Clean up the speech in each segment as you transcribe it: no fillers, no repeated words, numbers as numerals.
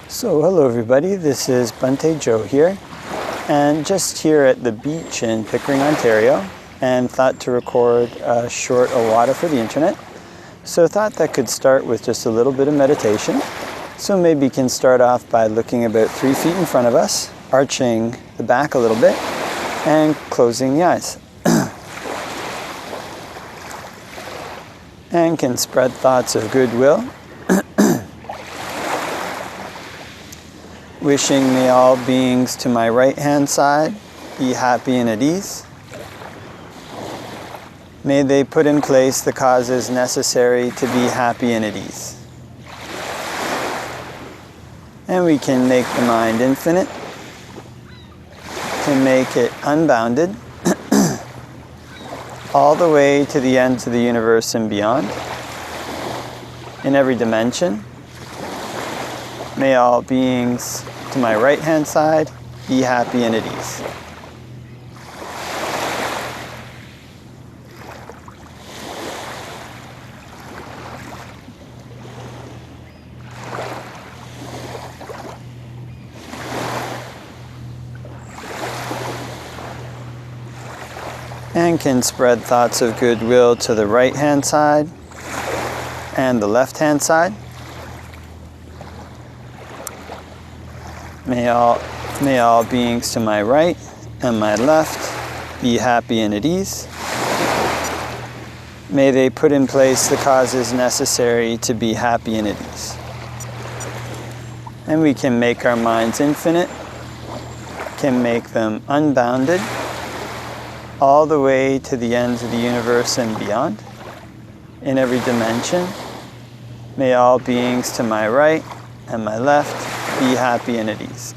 So hello everybody, this is Bhante Joe here, and just here at the beach in Pickering, Ontario, and thought to record a short Ovada for the internet. So thought that could start with just a little bit of meditation. So maybe can start off by looking about 3 feet in front of us, arching the back a little bit, and closing the eyes. And can spread thoughts of goodwill. Wishing may all beings to my right-hand side be happy and at ease. May they put in place the causes necessary to be happy and at ease. And we can make the mind infinite, can make it unbounded, all the way to the ends of the universe and beyond, in every dimension. May all beings to my right-hand side be happy and at ease. And can spread thoughts of goodwill to the right-hand side and the left-hand side. May all beings to my right and my left be happy and at ease. May they put in place the causes necessary to be happy and at ease. And we can make our minds infinite, can make them unbounded, all the way to the ends of the universe and beyond, in every dimension. May all beings to my right and my left be happy and at ease.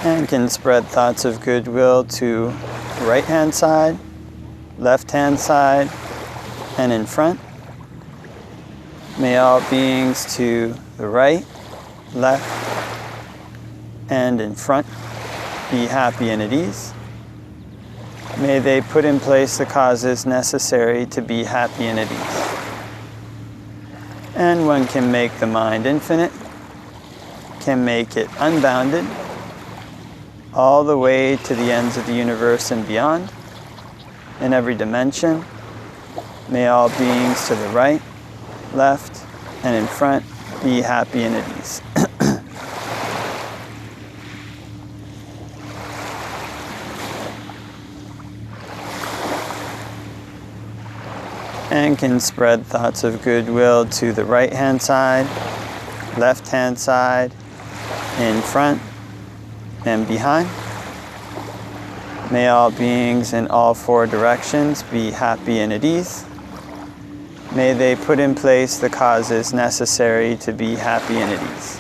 And can spread thoughts of goodwill to right-hand side, left-hand side, and in front. May all beings to the right, left, and in front be happy and at ease. May they put in place the causes necessary to be happy and at ease. And one can make the mind infinite, can make it unbounded, all the way to the ends of the universe and beyond, in every dimension. May all beings to the right, left, and in front be happy and at ease. And can spread thoughts of goodwill to the right-hand side, left-hand side, in front, and behind. May all beings in all 4 directions be happy and at ease. May they put in place the causes necessary to be happy and at ease.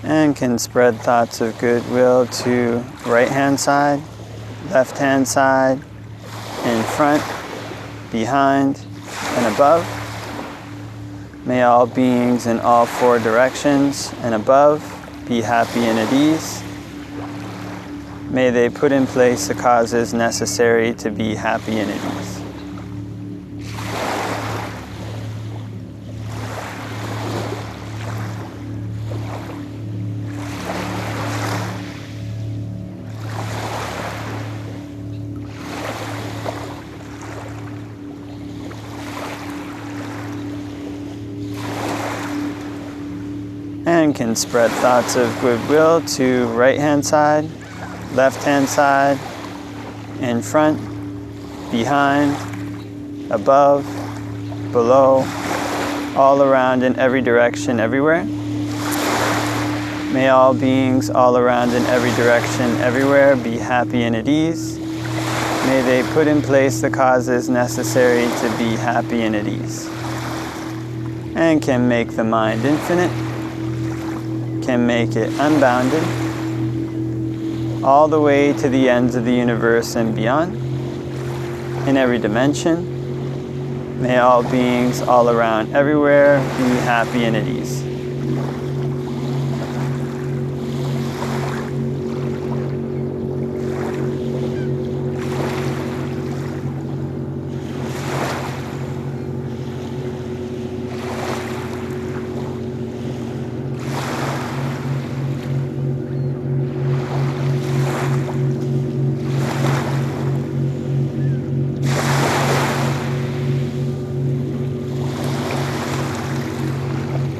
And can spread thoughts of goodwill to right-hand side, left-hand side, in front, behind, and above. May all beings in all 4 directions and above be happy and at ease. May they put in place the causes necessary to be happy and at ease. And can spread thoughts of goodwill to right-hand side, left-hand side, in front, behind, above, below, all around in every direction, everywhere. May all beings all around in every direction, everywhere, be happy and at ease. May they put in place the causes necessary to be happy and at ease. And can make the mind infinite, can make it unbounded, all the way to the ends of the universe and beyond, in every dimension. May all beings all around everywhere be happy and at ease.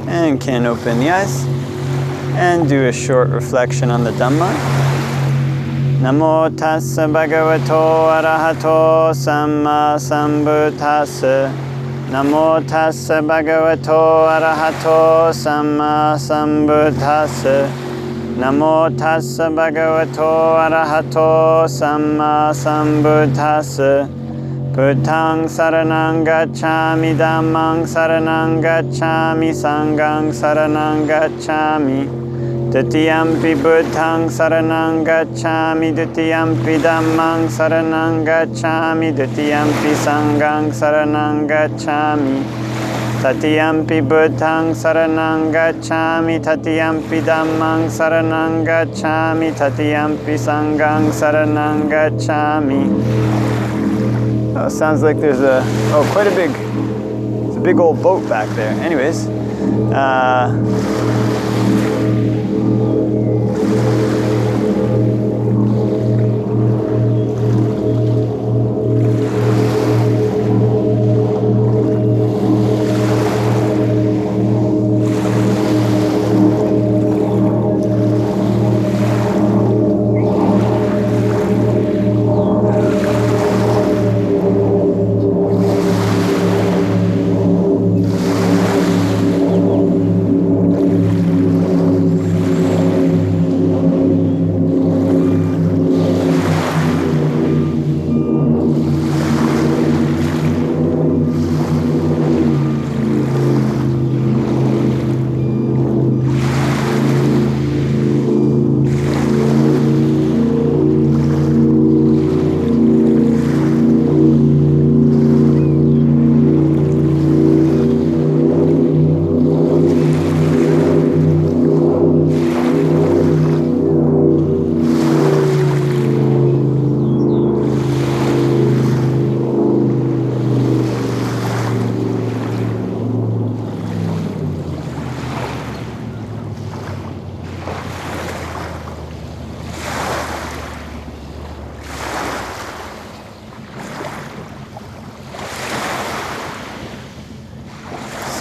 And can open the eyes and do a short reflection on the Dhamma. Namo tassa bhagavato arahato samma sambuddhassa. Namo tassa bhagavato arahato samma sambuddhassa. Namo tassa bhagavato arahato samma sambuddhassa. Buddhaṃ saranang gacchāmi, Dhammaṃ saranang gacchāmi, Sanghaṃ saranang gacchāmi. Dutiyampi Buddhaṃ saranang gacchāmi, Dutiyampi Dhammaṃ saranang gacchāmi, Dutiyampi Sanghaṃ saranang gacchāmi. Tatiyampi Buddhaṃ saranang gacchāmi, Tatiyampi Dhammaṃ saranang gacchāmi, Tatiyampi Sanghaṃ saranang gacchāmi. Oh, sounds like there's quite a big old boat back there. Anyways,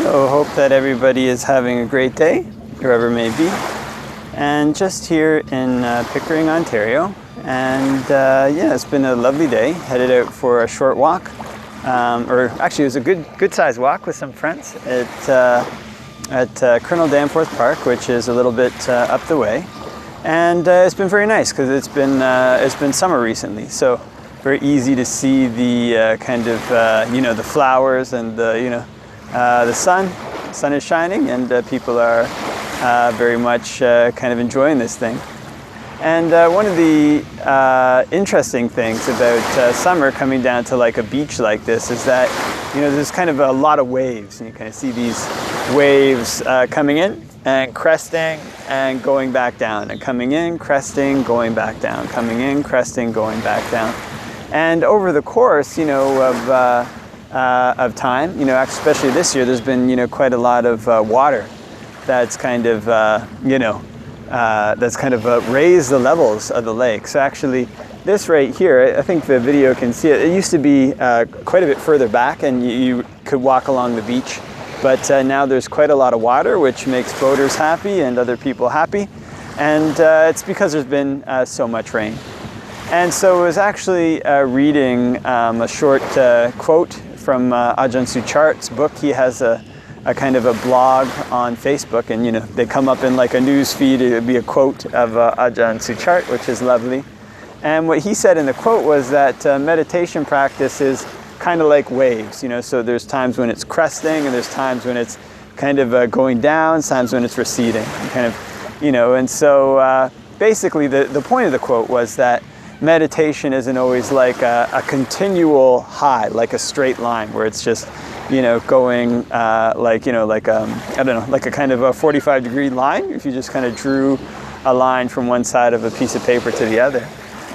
so hope that everybody is having a great day, wherever it may be. And just here in Pickering, Ontario. And yeah, it's been a lovely day. Headed out for a short walk. Or actually, it was a good sized walk with some friends at Colonel Danforth Park, which is a little bit up the way. And it's been very nice because it's been summer recently. So very easy to see the kind of, the flowers and the sun. The sun is shining and people are very much kind of enjoying this thing. And one of the interesting things about summer coming down to like a beach like this is that, there's kind of a lot of waves, and you kind of see these waves coming in and cresting and going back down, and coming in, cresting, going back down, coming in, cresting, going back down. And over the course, of time, especially this year, there's been, quite a lot of water that's kind of, raised the levels of the lake. So actually, this right here, I think the video can see it. It used to be quite a bit further back, and you could walk along the beach. But now there's quite a lot of water, which makes boaters happy and other people happy. And it's because there's been so much rain. And so I was actually reading a short quote from Ajahn Suchart's book. He has a a kind of a blog on Facebook, and they come up in like a news feed. It would be a quote of Ajahn Suchart, which is lovely. And what he said in the quote was that meditation practice is kind of like waves. So there's times when it's cresting, and there's times when it's kind of going down, times when it's receding, and so basically the point of the quote was that meditation isn't always like a continual high, like a straight line where it's just going like I don't know, like a kind of a 45-degree line if you just kind of drew a line from one side of a piece of paper to the other.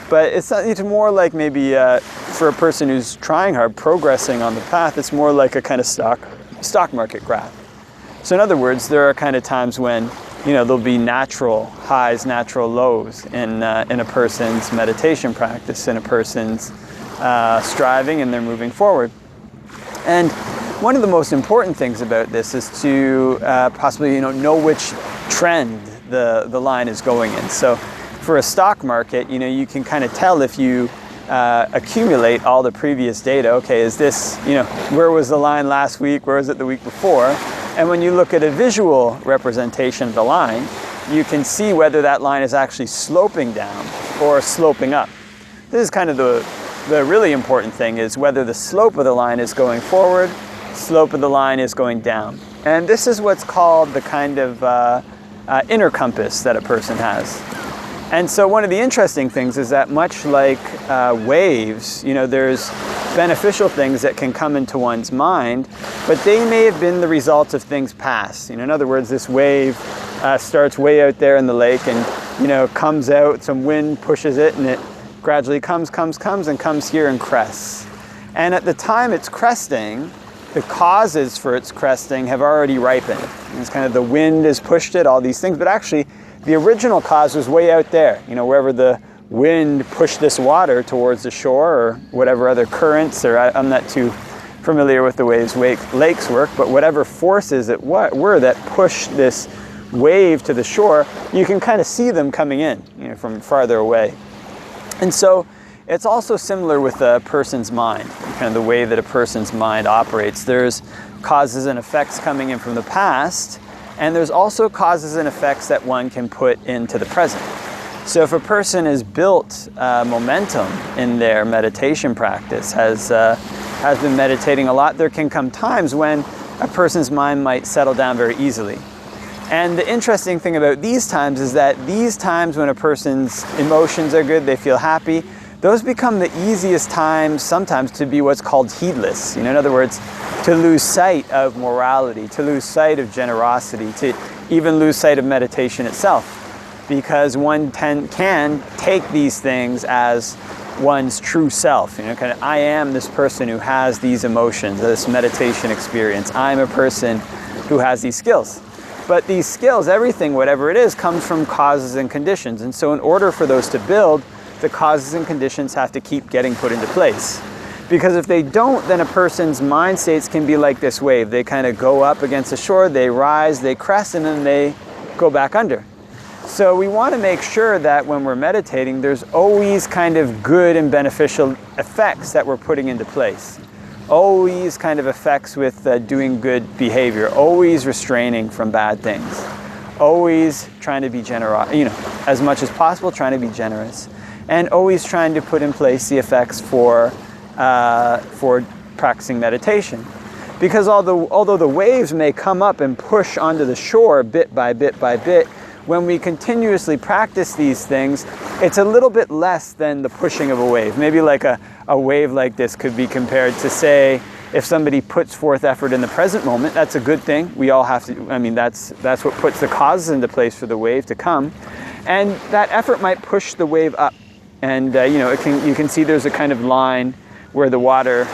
But it's more like maybe for a person who's trying hard, progressing on the path, it's more like a kind of stock market graph. So in other words, there are kind of times when there'll be natural highs, natural lows in a person's meditation practice, in a person's striving, and they're moving forward. And one of the most important things about this is to possibly know which trend the line is going in. So for a stock market, you can kind of tell if you accumulate all the previous data. Okay, is this, where was the line last week? Where was it the week before? And when you look at a visual representation of the line, you can see whether that line is actually sloping down or sloping up. This is kind of the really important thing, is whether the slope of the line is going forward, slope of the line is going down. And this is what's called the kind of inner compass that a person has. And so one of the interesting things is that much like waves, there's beneficial things that can come into one's mind, but they may have been the result of things past. In other words, this wave starts way out there in the lake and, comes out, some wind pushes it, and it gradually comes and comes here and crests. And at the time it's cresting, the causes for its cresting have already ripened. It's kind of the wind has pushed it, all these things, but actually the original cause was way out there, wherever the wind pushed this water towards the shore, or whatever other currents, or I'm not too familiar with the ways lakes work, but whatever forces it were that pushed this wave to the shore, you can kind of see them coming in, from farther away. And so it's also similar with a person's mind, kind of the way that a person's mind operates. There's causes and effects coming in from the past, and there's also causes and effects that one can put into the present. So if a person has built momentum in their meditation practice, has been meditating a lot, there can come times when a person's mind might settle down very easily. And the interesting thing about these times is that these times when a person's emotions are good, they feel happy, those become the easiest times sometimes to be what's called heedless. In other words, to lose sight of morality, to lose sight of generosity, to even lose sight of meditation itself. Because one can take these things as one's true self. Kind of, I am this person who has these emotions, this meditation experience. I'm a person who has these skills. But these skills, everything, whatever it is, comes from causes and conditions. And so in order for those to build, the causes and conditions have to keep getting put into place. Because if they don't, then a person's mind states can be like this wave. They kind of go up against the shore, they rise, they crest, and then they go back under. So we want to make sure that when we're meditating, there's always kind of good and beneficial effects that we're putting into place. Always kind of effects with doing good behavior, always restraining from bad things, always trying to be generous, as much as possible, trying to be generous, and always trying to put in place the effects for practicing meditation. Because although the waves may come up and push onto the shore bit by bit by bit, when we continuously practice these things, it's a little bit less than the pushing of a wave. Maybe like a wave like this could be compared to, say, if somebody puts forth effort in the present moment. That's a good thing. We all have to, that's what puts the causes into place for the wave to come. And that effort might push the wave up. And you can see there's a kind of line where the water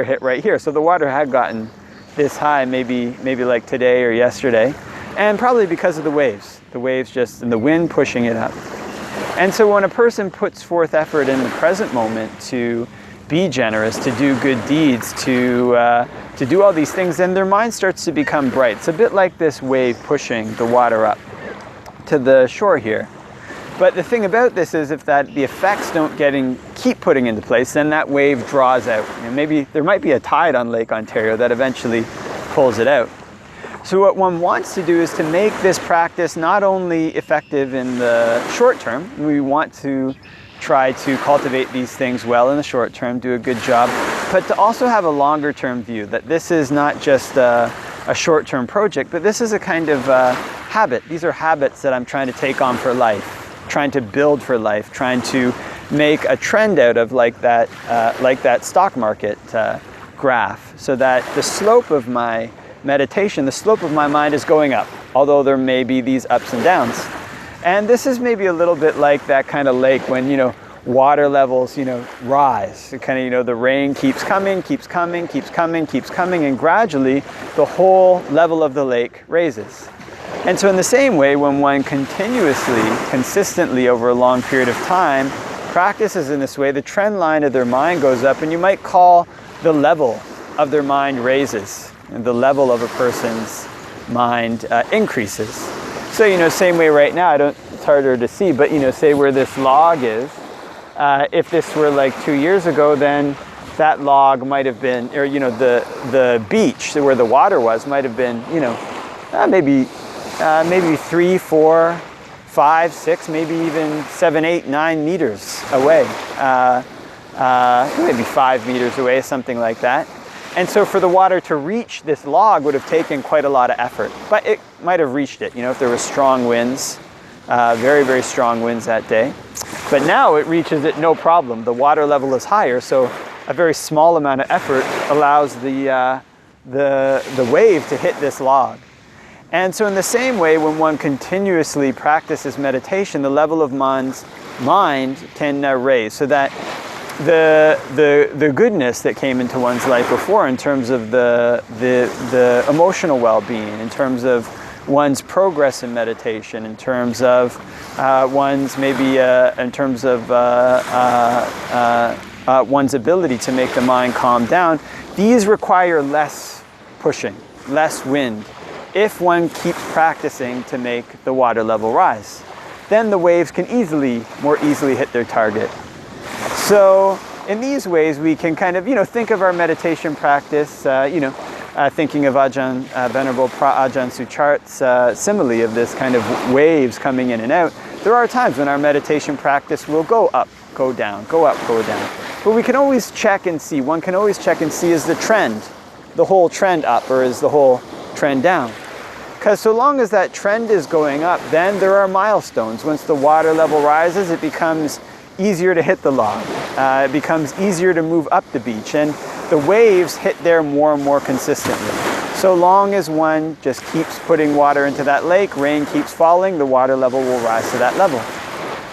hit right here. So the water had gotten this high, maybe like today or yesterday. And probably because of the waves just, and the wind pushing it up. And so when a person puts forth effort in the present moment to be generous, to do good deeds, to do all these things, then their mind starts to become bright. It's a bit like this wave pushing the water up to the shore here. But the thing about this is if the effects don't keep putting into place, then that wave draws out. Maybe there might be a tide on Lake Ontario that eventually pulls it out. So what one wants to do is to make this practice not only effective in the short term, we want to try to cultivate these things well in the short term, do a good job, but to also have a longer term view, that this is not just a short-term project, but this is a kind of habit. These are habits that I'm trying to take on for life, trying to build for life, trying to make a trend out of, like that stock market graph, so that the slope of my meditation, the slope of my mind is going up, although there may be these ups and downs. And this is maybe a little bit like that kind of lake when, water levels, rise. It kind of, the rain keeps coming, and gradually the whole level of the lake raises. And so in the same way, when one continuously, consistently over a long period of time practices in this way, the trend line of their mind goes up, and you might call the level of their mind raises, and the level of a person's mind increases. So, same way right now, it's harder to see, but, say where this log is, if this were like 2 years ago, then that log might have been, or, the beach where the water was might have been, maybe 3, 4, 5, 6, maybe even 7, 8, 9 meters away, maybe 5 meters away, something like that. And so for the water to reach this log would have taken quite a lot of effort, but it might have reached it, if there were strong winds, very, very strong winds that day. But now it reaches it no problem. The water level is higher, so a very small amount of effort allows the wave to hit this log. And so in the same way, when one continuously practices meditation, the level of one's mind can raise, so that the goodness that came into one's life before, in terms of the emotional well-being, in terms of one's progress in meditation, in terms of one's one's ability to make the mind calm down, these require less pushing, less wind, if one keeps practicing to make the water level rise. Then the waves can more easily hit their target. So in these ways, we can kind of, think of our meditation practice, thinking of Venerable Ajahn Suchart's simile of this kind of waves coming in and out. There are times when our meditation practice will go up, go down, go up, go down. But we can always check and see, one can always check and see, is the trend, the whole trend up, or is the whole trend down? Because so long as that trend is going up, then there are milestones. Once the water level rises, it becomes easier to hit the log. It becomes easier to move up the beach, and the waves hit there more and more consistently. So long as one just keeps putting water into that lake, rain keeps falling, the water level will rise to that level.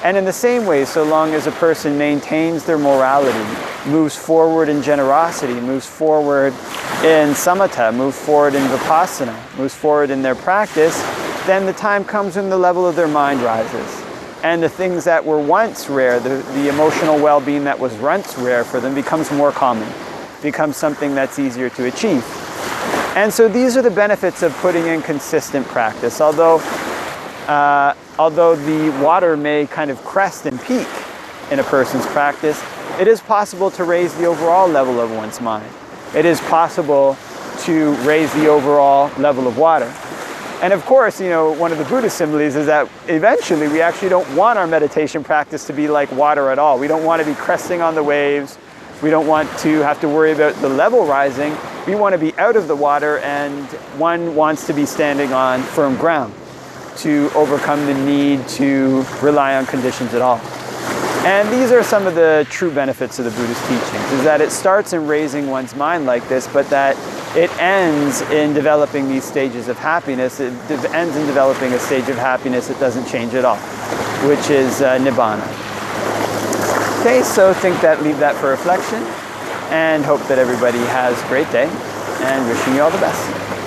And in the same way, so long as a person maintains their morality, moves forward in generosity, moves forward in samatha, moves forward in vipassana, moves forward in their practice, then the time comes when the level of their mind rises. And the things that were once rare, the emotional well-being that was once rare for them, becomes more common, becomes something that's easier to achieve. And so these are the benefits of putting in consistent practice. Although the water may kind of crest and peak in a person's practice, it is possible to raise the overall level of one's mind. It is possible to raise the overall level of water. And of course, one of the Buddhist similes is that eventually we actually don't want our meditation practice to be like water at all. We don't want to be cresting on the waves. We don't want to have to worry about the level rising. We want to be out of the water, and one wants to be standing on firm ground to overcome the need to rely on conditions at all. And these are some of the true benefits of the Buddhist teachings, is that it starts in raising one's mind like this, but that it ends in developing these stages of happiness. It ends in developing a stage of happiness that doesn't change at all, which is Nibbana. Okay, so leave that for reflection, and hope that everybody has a great day, and wishing you all the best.